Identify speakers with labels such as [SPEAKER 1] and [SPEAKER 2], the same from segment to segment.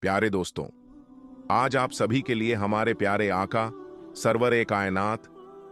[SPEAKER 1] प्यारे दोस्तों, आज आप सभी के लिए हमारे प्यारे आका सरवर कायनात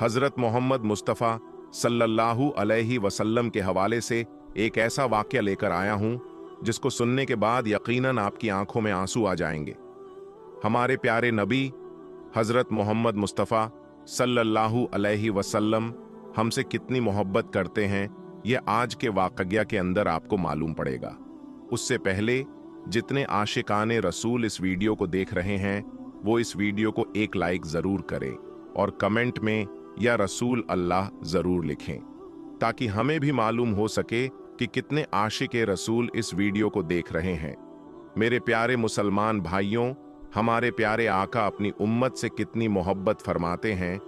[SPEAKER 1] हजरत मोहम्मद मुस्तफ़ा सल्लल्लाहु अलैहि वसल्लम के हवाले से एक ऐसा वाक़या लेकर आया हूं जिसको सुनने के बाद यकीनन आपकी आंखों में आंसू आ जाएंगे। हमारे प्यारे नबी हजरत मोहम्मद मुस्तफ़ा सल्लल्लाहु अलैहि वसल्लम हमसे कितनी मोहब्बत करते हैं, यह आज के वाक़या के अंदर आपको मालूम पड़ेगा। उससे पहले जितने आशिकाने रसूल इस वीडियो को देख रहे हैं वो इस वीडियो को एक लाइक जरूर करें और कमेंट में या रसूल अल्लाह जरूर लिखें, ताकि हमें भी मालूम हो सके कि कितने आशिके रसूल इस वीडियो को देख रहे हैं। मेरे प्यारे मुसलमान भाइयों, हमारे प्यारे आका अपनी उम्मत से कितनी मोहब्बत फरमाते हैं,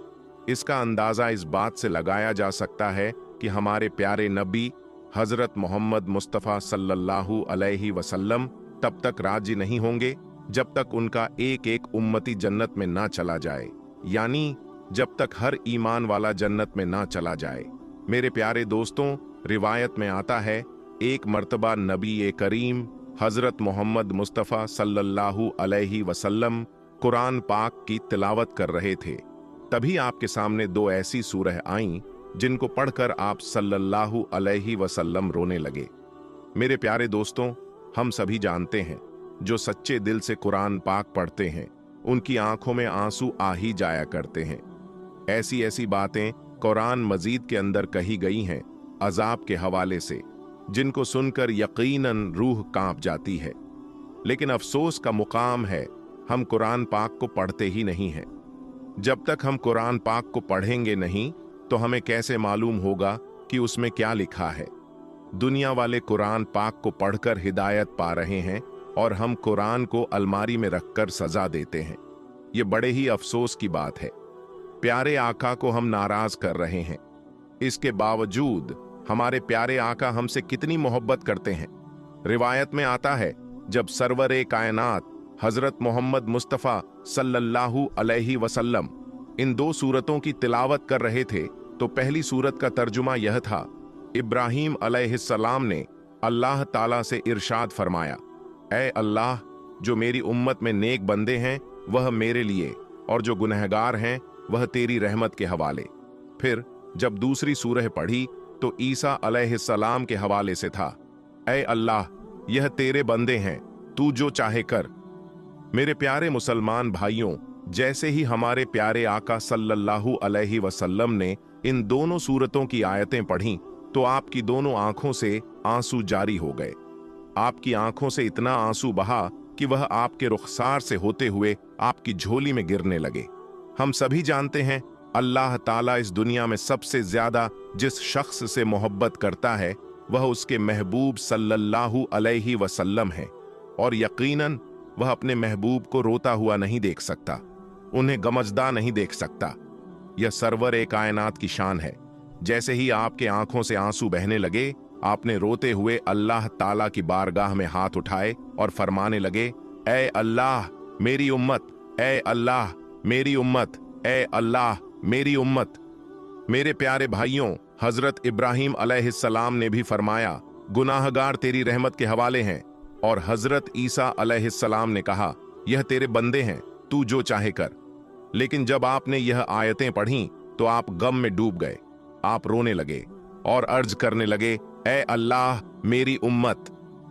[SPEAKER 1] इसका अंदाजा इस बात से लगाया जा सकता है कि हमारे प्यारे नबी हजरत मोहम्मद मुस्तफ़ा सल्लल्लाहु अलैहि वसल्लम तब तक राजी नहीं होंगे जब तक उनका एक एक उम्मती जन्नत में ना चला जाए, यानी जब तक हर ईमान वाला जन्नत में ना चला जाए। मेरे प्यारे दोस्तों, रिवायत में आता है एक मर्तबा नबी करीम हजरत मोहम्मद मुस्तफ़ा सल्लल्लाहु अलैहि वसल्लम कुरान पाक की तिलावत कर रहे थे। तभी आपके सामने दो ऐसी सूरह आईं जिनको पढ़कर आप सल्लल्लाहु अलैहि वसल्लम रोने लगे। मेरे प्यारे दोस्तों, हम सभी जानते हैं जो सच्चे दिल से कुरान पाक पढ़ते हैं उनकी आंखों में आंसू आ ही जाया करते हैं। ऐसी ऐसी बातें कुरान मजीद के अंदर कही गई हैं अजाब के हवाले से, जिनको सुनकर यकीनन रूह कांप जाती है। लेकिन अफसोस का मुकाम है हम कुरान पाक को पढ़ते ही नहीं हैं। जब तक हम कुरान पाक को पढ़ेंगे नहीं तो हमें कैसे मालूम होगा कि उसमें क्या लिखा है। दुनिया वाले कुरान पाक को पढ़कर हिदायत पा रहे हैं और हम कुरान को अलमारी में रखकर सजा देते हैं। ये बड़े ही अफसोस की बात है। प्यारे आका को हम नाराज कर रहे हैं, इसके बावजूद हमारे प्यारे आका हमसे कितनी मोहब्बत करते हैं। रिवायत में आता है जब सरवर कायनात हजरत मोहम्मद मुस्तफ़ा सल्लल्लाहु अलैहि वसल्लम इन दो सूरतों की तिलावत कर रहे थे तो पहली सूरत का तर्जुमा यह था, इब्राहीम अलैहिस्सलाम ने अल्लाह ताला से इरशाद फरमाया, ऐ अल्लाह, जो मेरी उम्मत में नेक बंदे हैं वह मेरे लिए और जो गुनहगार हैं वह तेरी रहमत के हवाले। फिर जब दूसरी सूरह पढ़ी तो ईसा अलैहिस्सलाम के हवाले से था, ऐ अल्लाह, यह तेरे बंदे हैं, तू जो चाहे कर। मेरे प्यारे मुसलमान भाइयों, जैसे ही हमारे प्यारे आका सल्लल्लाहु अलैहि वसल्लम ने इन दोनों सूरतों की आयतें पढ़ीं तो आपकी दोनों आंखों से आंसू जारी हो गए। आपकी आंखों से इतना आंसू बहा कि वह आपके रुखसार से होते हुए आपकी झोली में गिरने लगे। हम सभी जानते हैं अल्लाह ताला इस दुनिया में सबसे ज्यादा जिस शख्स से मोहब्बत करता है वह उसके महबूब सल्लल्लाहु अलैहि वसल्लम है, और यकीनन वह अपने महबूब को रोता हुआ नहीं देख सकता, उन्हें गमजदा नहीं देख सकता। यह सरवर कायनात की शान है। जैसे ही आपके आंखों से आंसू बहने लगे, आपने रोते हुए अल्लाह ताला की बारगाह में हाथ उठाए और फरमाने लगे, ऐ अल्लाह मेरी उम्मत, ऐ अल्लाह मेरी उम्मत, ऐ अल्लाह मेरी उम्मत। मेरे प्यारे भाइयों, हजरत इब्राहीम अलैहिस्सलाम ने भी फरमाया, गुनाहगार तेरी रहमत के हवाले हैं, और हजरत ईसा अलैहिस्सलाम ने कहा, यह तेरे बंदे हैं, तू जो चाहे कर। लेकिन जब आपने यह आयतें पढ़ीं तो आप गम में डूब गए। आप रोने लगे और अर्ज करने लगे, ऐ अल्लाह मेरी उम्मत।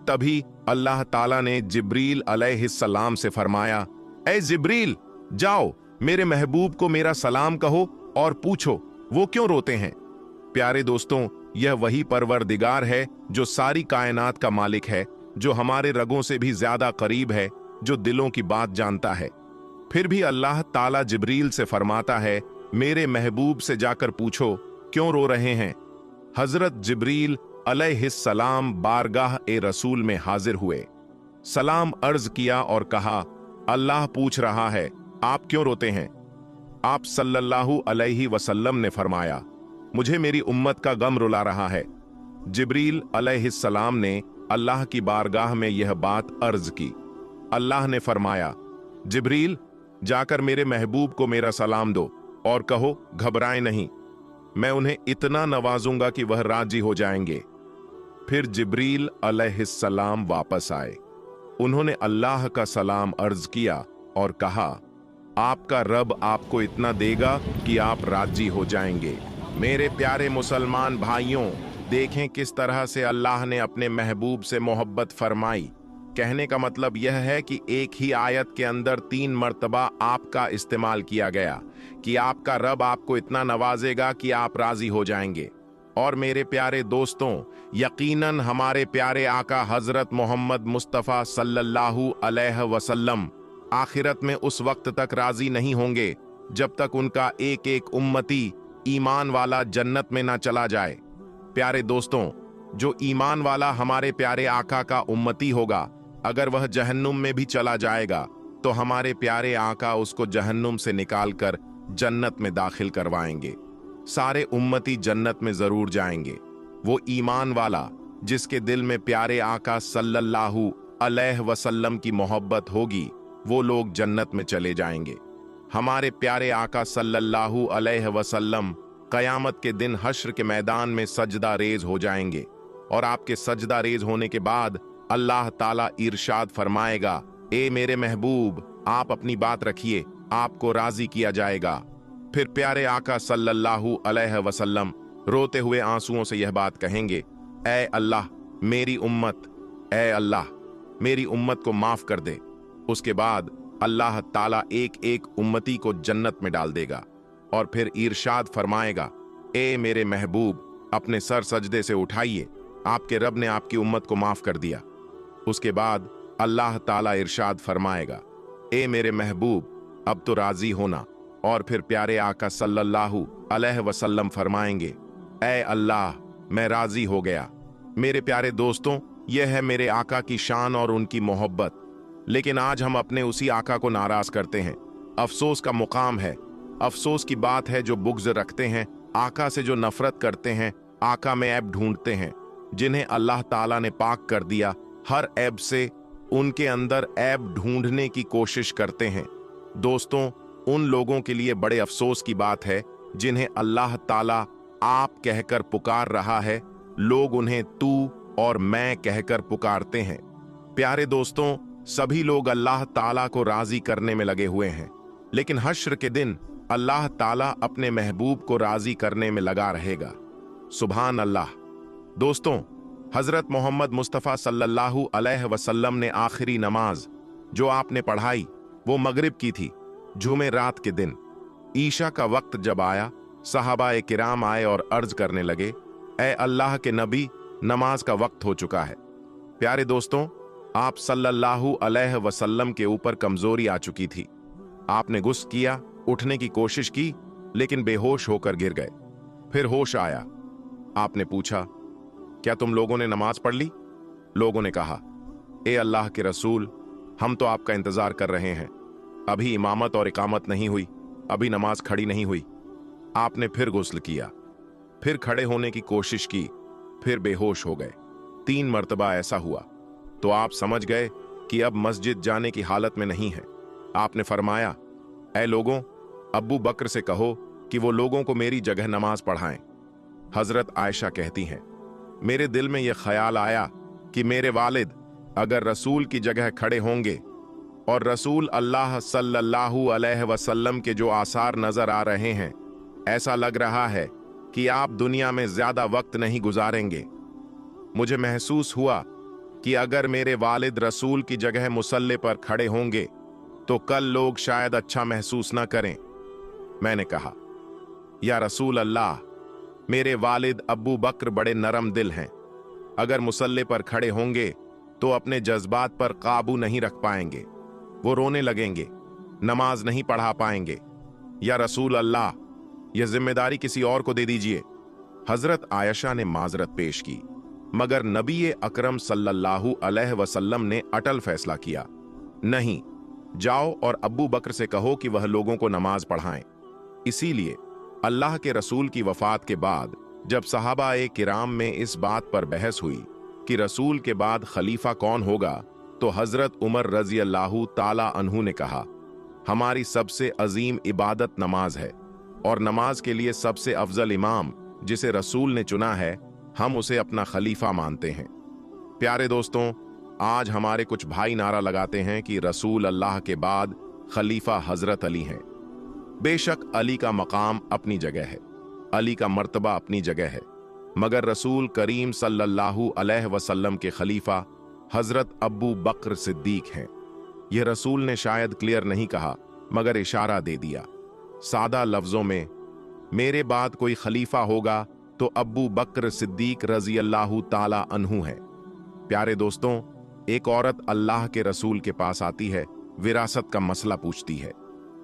[SPEAKER 1] तभी अल्लाह ताला ने जिब्रील अलैहिस्सलाम से फरमाया, ऐ जिब्रील, जाओ मेरे महबूब को मेरा सलाम कहो और पूछो वो क्यों रोते हैं। प्यारे दोस्तों, यह वही परवरदिगार है जो सारी कायनात का मालिक है, जो हमारे रगों से भी ज्यादा करीब है, जो दिलों की बात जानता है। फिर भी अल्लाह ताला जिब्रील से फरमाता है, मेरे महबूब से जाकर पूछो क्यों रो रहे हैं। हजरत जिब्रील अलैहिस्सलाम बारगाह रसूल में हाजिर हुए, सलाम अर्ज किया और कहा, अल्लाह पूछ रहा है आप क्यों रोते हैं। आप सल्लल्लाहु अलैहि वसल्लम ने फरमाया, मुझे मेरी उम्मत का गम रुला रहा है। जिब्रील अलैहिस्सलाम ने अल्लाह की बारगाह में यह बात अर्ज की। अल्लाह ने फरमाया, जिब्रील, जाकर मेरे महबूब को मेरा सलाम दो और कहो घबराएं नहीं, मैं उन्हें इतना नवाजूंगा कि वह राजी हो जाएंगे। फिर जिब्रील अलैहिस्सलाम वापस आए। उन्होंने अल्लाह का सलाम अर्ज किया और कहा, आपका रब आपको इतना देगा कि आप राजी हो जाएंगे। मेरे प्यारे मुसलमान भाइयों, देखें किस तरह से अल्लाह ने अपने महबूब से मोहब्बत फरमाई। कहने का मतलब यह है कि एक ही आयत के अंदर 3 मर्तबा आपका इस्तेमाल किया गया कि आपका रब आपको इतना नवाजेगा कि आप राजी हो जाएंगे। और मेरे प्यारे दोस्तों, यकीनन हमारे प्यारे आका हजरत मोहम्मद मुस्तफ़ा सल्लल्लाहु अलैहि वसल्लम आखिरत में उस वक्त तक राजी नहीं होंगे जब तक उनका एक एक उम्मती ईमान वाला जन्नत में ना चला जाए। प्यारे दोस्तों, जो ईमान वाला हमारे प्यारे आका का उम्मती होगा, अगर वह जहन्नुम में भी चला जाएगा तो हमारे प्यारे आका उसको जहन्नुम से निकालकर जन्नत में दाखिल करवाएंगे। सारे उम्मती जन्नत में जरूर जाएंगे। वो ईमान वाला जिसके दिल में प्यारे आका सल्लल्लाहु अलैहि वसल्लम की मोहब्बत होगी, वो लोग जन्नत में चले जाएंगे। हमारे प्यारे आका सल्लल्लाहु अलैहि वसल्लम कयामत के दिन हश्र के मैदान में सजदा रेज हो जाएंगे और आपके सजदा रेज होने के बाद अल्लाह ताला इरशाद फरमाएगा, ए मेरे महबूब, आप अपनी बात रखिए, आपको राजी किया जाएगा। फिर प्यारे आका सल्लल्लाहु अलैहि वसल्लम रोते हुए आंसुओं से यह बात कहेंगे, ऐ अल्लाह मेरी उम्मत, ऐ अल्लाह मेरी उम्मत को माफ कर दे। उसके बाद अल्लाह ताला एक एक उम्मती को जन्नत में डाल देगा और फिर इरशाद फरमाएगा, ए मेरे महबूब, अपने सर सजदे से उठाइए, आपके रब ने आपकी उम्मत को माफ कर दिया। उसके बाद अल्लाह ताला इरशाद फरमाएगा, ए मेरे महबूब, अब तो राजी होना। और फिर प्यारे आका सल्लल्लाहु अलैहि वसल्लम फरमाएंगे, ए अल्लाह मैं राजी हो गया। मेरे प्यारे दोस्तों, यह है मेरे आका की शान और उनकी मोहब्बत। लेकिन आज हम अपने उसी आका को नाराज करते हैं। अफसोस का मुकाम है, अफसोस की बात है जो बुग़्ज़ रखते हैं, आका से जो नफरत करते हैं, आका में ऐब ढूंढते हैं, जिन्हें अल्लाह ताला ने पाक कर दिया, हर ऐब से उनके अंदर ऐब ढूंढने की कोशिश करते हैं। दोस्तों, उन लोगों के लिए बड़े अफसोस की बात है जिन्हें अल्लाह ताला आप कहकर पुकार रहा है, लोग उन्हें तू और मैं कहकर पुकारते हैं। प्यारे दोस्तों, सभी लोग अल्लाह ताला को राजी करने में लगे हुए हैं, लेकिन हश्र के दिन अल्लाह ताला अपने महबूब को राजी करने में लगा रहेगा। सुभान अल्लाह। दोस्तों, हजरत मोहम्मद मुस्तफ़ा सल्लल्लाहु अलैहि वसल्लम ने आखिरी नमाज जो आपने पढ़ाई वो मगरिब की थी, जुमे रात के दिन। ईशा का वक्त जब आया, सहाबाए किराम आए और अर्ज करने लगे, ए अल्लाह के नबी, नमाज का वक्त हो चुका है। प्यारे दोस्तों, आप सल्लल्लाहु अलैहि वसल्लम के ऊपर कमजोरी आ चुकी थी। आपने गुस्सा किया, उठने की कोशिश की, लेकिन बेहोश होकर गिर गए। फिर होश आया। आपने पूछा, क्या तुम लोगों ने नमाज पढ़ ली? लोगों ने कहा, ए अल्लाह के रसूल, हम तो आपका इंतजार कर रहे हैं, अभी इमामत और इकामत नहीं हुई, अभी नमाज खड़ी नहीं हुई। आपने फिर गुस्ल किया, फिर खड़े होने की कोशिश की, फिर बेहोश हो गए। 3 मर्तबा ऐसा हुआ तो आप समझ गए कि अब मस्जिद जाने की हालत में नहीं है। आपने फरमाया, ऐ लोगों, अब्बू बकर से कहो कि वो लोगों को मेरी जगह नमाज पढ़ाएं। हजरत आयशा कहती हैं, मेरे दिल में यह ख्याल आया कि मेरे वालिद अगर रसूल की जगह खड़े होंगे और रसूल अल्लाह सल्लल्लाहु अलैहि वसल्लम के जो आसार नजर आ रहे हैं, ऐसा लग रहा है कि आप दुनिया में ज्यादा वक्त नहीं गुजारेंगे। मुझे महसूस हुआ कि अगर मेरे वालिद रसूल की जगह मुसल्ले पर खड़े होंगे तो कल लोग शायद अच्छा महसूस न करें। मैंने कहा, या रसूल अल्लाह, मेरे वालिद अब्बू बकर बड़े नरम दिल हैं, अगर मुसल्ले पर खड़े होंगे तो अपने जज्बात पर काबू नहीं रख पाएंगे, वो रोने लगेंगे, नमाज नहीं पढ़ा पाएंगे। या रसूल अल्लाह, यह जिम्मेदारी किसी और को दे दीजिए। हजरत आयशा ने माजरत पेश की, मगर नबी अकरम सल्लल्लाहु अलैहि वसल्लम ने अटल फैसला किया, नहीं, जाओ और अब्बू बकर से कहो कि वह लोगों को नमाज पढ़ाएं। इसीलिए अल्लाह के रसूल की वफात के बाद जब सहाबाए किराम में इस बात पर बहस हुई कि रसूल के बाद खलीफा कौन होगा, तो हजरत उमर रजी अल्लाहु ताला अन्हु ने कहा, हमारी सबसे अजीम इबादत नमाज है और नमाज के लिए सबसे अफजल इमाम जिसे रसूल ने चुना है, हम उसे अपना खलीफा मानते हैं। प्यारे दोस्तों, आज हमारे कुछ भाई नारा लगाते हैं कि रसूल अल्लाह के बाद खलीफा हजरत अली हैं। बेशक अली का मकाम अपनी जगह है, अली का मर्तबा अपनी जगह है, मगर रसूल करीम सल्लल्लाहु अलैहि वसल्लम के खलीफा हजरत अबू बकर सिद्दीक हैं। यह रसूल ने शायद क्लियर नहीं कहा, मगर इशारा दे दिया। सादा लफ्जों में, मेरे बाद कोई खलीफा होगा तो अबू बकर सिद्दीक रजी अल्लाहु ताला अन्हु है। प्यारे दोस्तों, एक औरत अल्लाह के रसूल के पास आती है, विरासत का मसला पूछती है।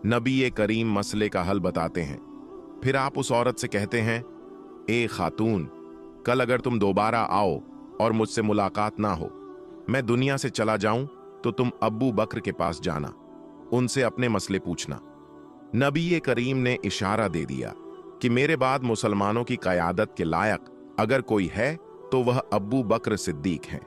[SPEAKER 1] नबी करीम मसले का हल बताते हैं। फिर आप उस औरत से कहते हैं, ए खातून, कल अगर तुम दोबारा आओ और मुझसे मुलाकात ना हो, मैं दुनिया से चला जाऊं, तो तुम अब्बू बकर के पास जाना, उनसे अपने मसले पूछना। नबी करीम ने इशारा दे दिया कि मेरे बाद मुसलमानों की क़यादत के लायक अगर कोई है तो वह अब्बू बकर सिद्दीक हैं।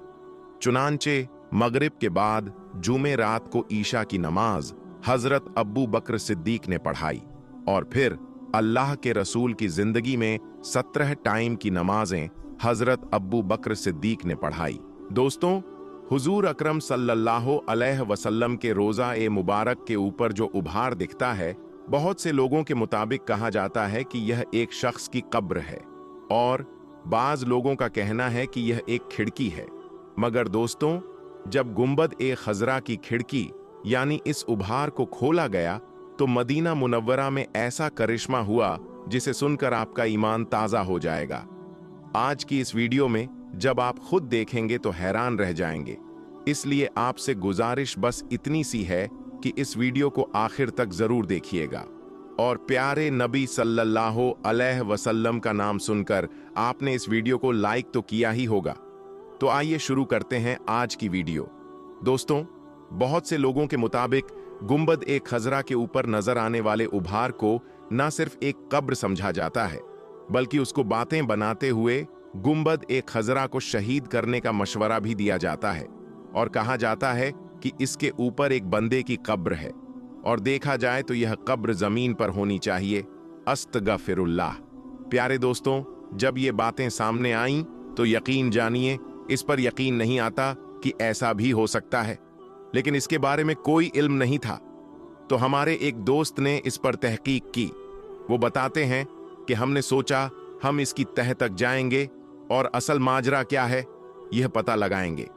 [SPEAKER 1] चुनांचे मगरिब के बाद जुमे रात को ईशा की नमाज हजरत अब्बू बकर सिद्दीक ने पढ़ाई और फिर अल्लाह के रसूल की जिंदगी में 17 टाइम की नमाजें हजरत अब्बू बकर सिद्दीक ने पढ़ाई। दोस्तों, हुजूर अकरम सल्लल्लाहु अलैहि वसल्लम के रोज़ा ए मुबारक के ऊपर जो उभार दिखता है, बहुत से लोगों के मुताबिक कहा जाता है कि यह एक शख्स की कब्र है और बाज लोगों का कहना है कि यह एक खिड़की है। मगर दोस्तों, जब गुंबद ए खजरा की खिड़की यानी इस उभार को खोला गया तो मदीना मुनव्वरा में ऐसा करिश्मा हुआ जिसे सुनकर आपका ईमान ताज़ा हो जाएगा। आज की इस वीडियो में जब आप खुद देखेंगे तो हैरान रह जाएंगे। इसलिए आपसे गुजारिश बस इतनी सी है कि इस वीडियो को आखिर तक जरूर देखिएगा। और प्यारे नबी सल्लल्लाहु अलैहि वसल्लम का नाम सुनकर आपने इस वीडियो को लाइक तो किया ही होगा। तो आइए शुरू करते हैं आज की वीडियो। दोस्तों, बहुत से लोगों के मुताबिक गुंबद ए खजरा के ऊपर नजर आने वाले उभार को न सिर्फ एक कब्र समझा जाता है, बल्कि उसको बातें बनाते हुए गुंबद ए खजरा को शहीद करने का मशवरा भी दिया जाता है और कहा जाता है कि इसके ऊपर एक बंदे की कब्र है और देखा जाए तो यह कब्र जमीन पर होनी चाहिए। अस्तगफिरुल्लाह। प्यारे दोस्तों, जब ये बातें सामने आईं तो यकीन जानिए इस पर यकीन नहीं आता कि ऐसा भी हो सकता है, लेकिन इसके बारे में कोई इल्म नहीं था। तो हमारे एक दोस्त ने इस पर तहकीक की। वो बताते हैं कि हमने सोचा हम इसकी तह तक जाएंगे और असल माजरा क्या है यह पता लगाएंगे।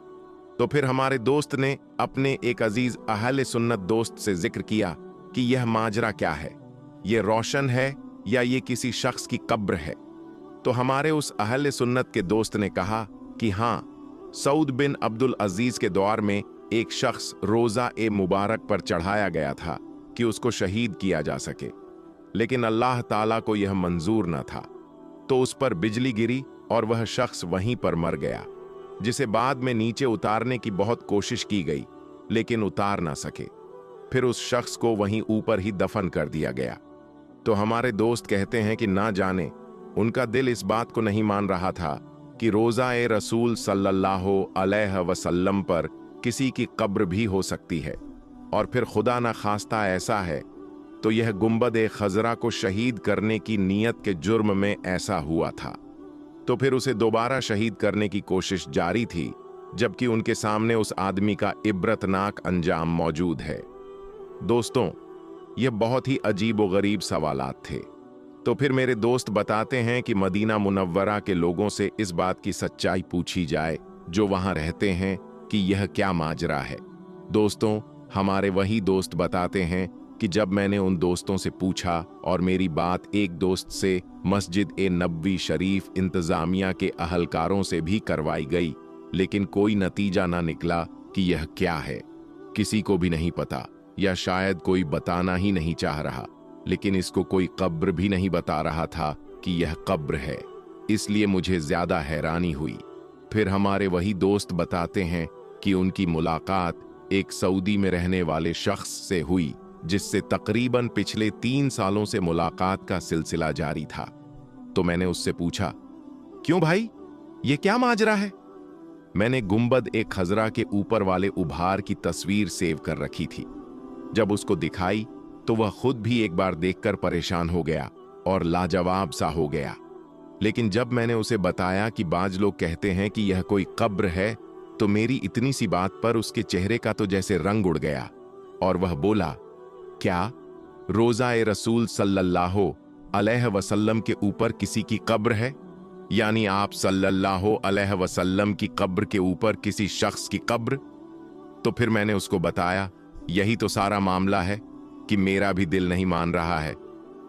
[SPEAKER 1] तो फिर हमारे दोस्त ने अपने एक अजीज अहले सुन्नत दोस्त से जिक्र किया कि यह माजरा क्या है, यह रोशन है या ये किसी शख्स की कब्र है। तो हमारे उस अहले सुन्नत के दोस्त ने कहा कि हाँ, सऊद बिन अब्दुल अजीज के दौर में एक शख्स रोजा ए मुबारक पर चढ़ाया गया था कि उसको शहीद किया जा सके, लेकिन अल्लाह ताला को यह मंजूर न था, तो उस पर बिजली गिरी और वह शख्स वहीं पर मर गया, जिसे बाद में नीचे उतारने की बहुत कोशिश की गई लेकिन उतार ना सके। फिर उस शख्स को वहीं ऊपर ही दफन कर दिया गया। तो हमारे दोस्त कहते हैं कि ना जाने उनका दिल इस बात को नहीं मान रहा था कि रोजा ए रसूल सल्लल्लाहु अलैहि वसल्लम पर किसी की कब्र भी हो सकती है, और फिर खुदा ना खास्ता ऐसा है तो यह गुंबद ए खजरा को शहीद करने की नीयत के जुर्म में ऐसा हुआ था। तो फिर उसे दोबारा शहीद करने की कोशिश जारी थी, जबकि उनके सामने उस आदमी का इब्रतनाक अंजाम मौजूद है। दोस्तों, ये बहुत ही अजीब व गरीब सवालात थे। तो फिर मेरे दोस्त बताते हैं कि मदीना मुनव्वरा के लोगों से इस बात की सच्चाई पूछी जाए जो वहां रहते हैं कि यह क्या माजरा है। दोस्तों, हमारे वही दोस्त बताते हैं कि जब मैंने उन दोस्तों से पूछा और मेरी बात एक दोस्त से मस्जिद ए नबवी शरीफ इंतजामिया के अहलकारों से भी करवाई गई, लेकिन कोई नतीजा ना निकला कि यह क्या है। किसी को भी नहीं पता, या शायद कोई बताना ही नहीं चाह रहा, लेकिन इसको कोई कब्र भी नहीं बता रहा था कि यह कब्र है। इसलिए मुझे ज्यादा हैरानी हुई। फिर हमारे वही दोस्त बताते हैं कि उनकी मुलाकात एक सऊदी में रहने वाले शख्स से हुई, जिससे तकरीबन पिछले 3 सालों से मुलाकात का सिलसिला जारी था। तो मैंने उससे पूछा, क्यों भाई, ये क्या माजरा है? मैंने गुंबद ए खजरा के ऊपर वाले उभार की तस्वीर सेव कर रखी थी। जब उसको दिखाई तो वह खुद भी एक बार देखकर परेशान हो गया और लाजवाब सा हो गया। लेकिन जब मैंने उसे बताया कि बाज लोग कहते हैं कि यह कोई कब्र है, तो मेरी इतनी सी बात पर उसके चेहरे का तो जैसे रंग उड़ गया और वह बोला, क्या रोज़ा-ए रसूल सल्लल्लाहु अलैहि वसल्लम के ऊपर किसी की कब्र है? यानी आप सल्लल्लाहु अलैहि वसल्लम की कब्र के ऊपर किसी शख्स की कब्र? तो फिर मैंने उसको बताया, यही तो सारा मामला है कि मेरा भी दिल नहीं मान रहा है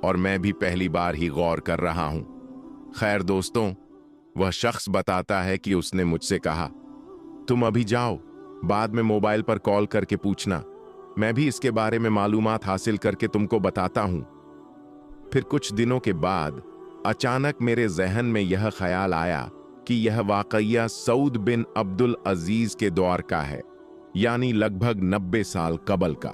[SPEAKER 1] और मैं भी पहली बार ही गौर कर रहा हूं। खैर दोस्तों, वह शख्स बताता है कि उसने मुझसे कहा, तुम अभी जाओ, बाद में मोबाइल पर कॉल करके पूछना, मैं भी इसके बारे में मालूमात हासिल करके तुमको बताता हूं। फिर कुछ दिनों के बाद अचानक मेरे जहन में यह ख्याल आया कि यह वाकया सऊद बिन अब्दुल अजीज के दौर का है, यानी लगभग 90 साल कबल का।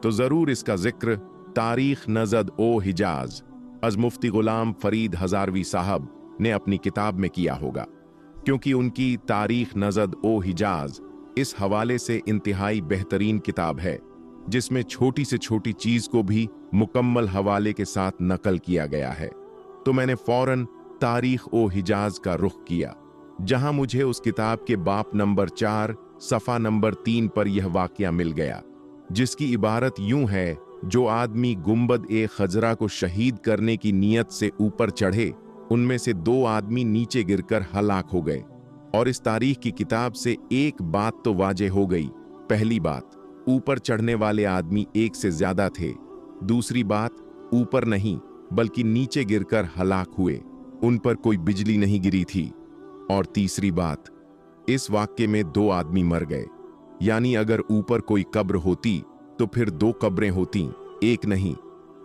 [SPEAKER 1] तो जरूर इसका जिक्र तारीख नजद ओ हिजाज अज मुफ्ती गुलाम फरीद हजारवी साहब ने अपनी किताब में किया होगा, क्योंकि उनकी तारीख नजद ओ हिजाज इस हवाले से इंतहाई बेहतरीन किताब है, जिसमें छोटी से छोटी चीज को भी मुकम्मल हवाले के साथ नकल किया गया है। तो मैंने फौरन तारीख ओ हिजाज का रुख किया, जहां मुझे उस किताब के बाप नंबर 4 सफा नंबर 3 पर यह वाकया मिल गया, जिसकी इबारत यूं है, जो आदमी गुंबद ए खजरा को शहीद करने की नीयत से ऊपर चढ़े, उनमें से 2 आदमी नीचे गिरकर हलाक हो गए। और इस तारीख की किताब से एक बात तो वाजे हो गई। पहली बात, ऊपर चढ़ने वाले आदमी एक से ज्यादा थे। दूसरी बात, ऊपर नहीं बल्कि नीचे गिरकर हलाक हुए, उन पर कोई बिजली नहीं गिरी थी। और तीसरी बात, इस वाक्ये में 2 आदमी मर गए, यानी अगर ऊपर कोई कब्र होती तो फिर 2 कब्रें होती, एक नहीं।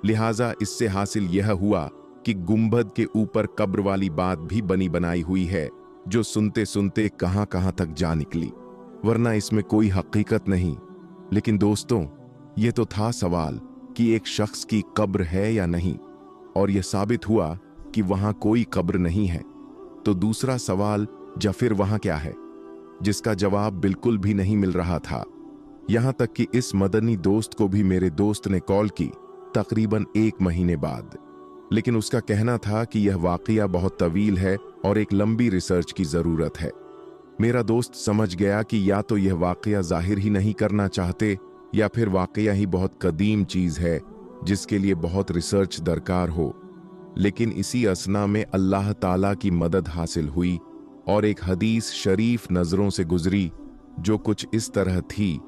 [SPEAKER 1] लिहाजा इससे हासिल यह हुआ कि गुंबद के ऊपर कब्र वाली बात भी बनी बनाई हुई है, जो सुनते सुनते कहां कहां तक जा निकली, वरना इसमें कोई हकीकत नहीं। लेकिन दोस्तों, यह तो था सवाल कि एक शख्स की कब्र है या नहीं, और यह साबित हुआ कि वहां कोई कब्र नहीं है। तो दूसरा सवाल, या फिर वहां क्या है, जिसका जवाब बिल्कुल भी नहीं मिल रहा था। यहां तक कि इस मदनी दोस्त को भी मेरे दोस्त ने कॉल की तकरीबन 1 महीने बाद, लेकिन उसका कहना था कि यह वाकया बहुत तवील है और एक लंबी रिसर्च की जरूरत है। मेरा दोस्त समझ गया कि या तो यह वाकया जाहिर ही नहीं करना चाहते, या फिर वाकया ही बहुत कदीम चीज है जिसके लिए बहुत रिसर्च दरकार हो। लेकिन इसी असना में अल्लाह ताला की मदद हासिल हुई और एक हदीस शरीफ नजरों से गुजरी, जो कुछ इस तरह थी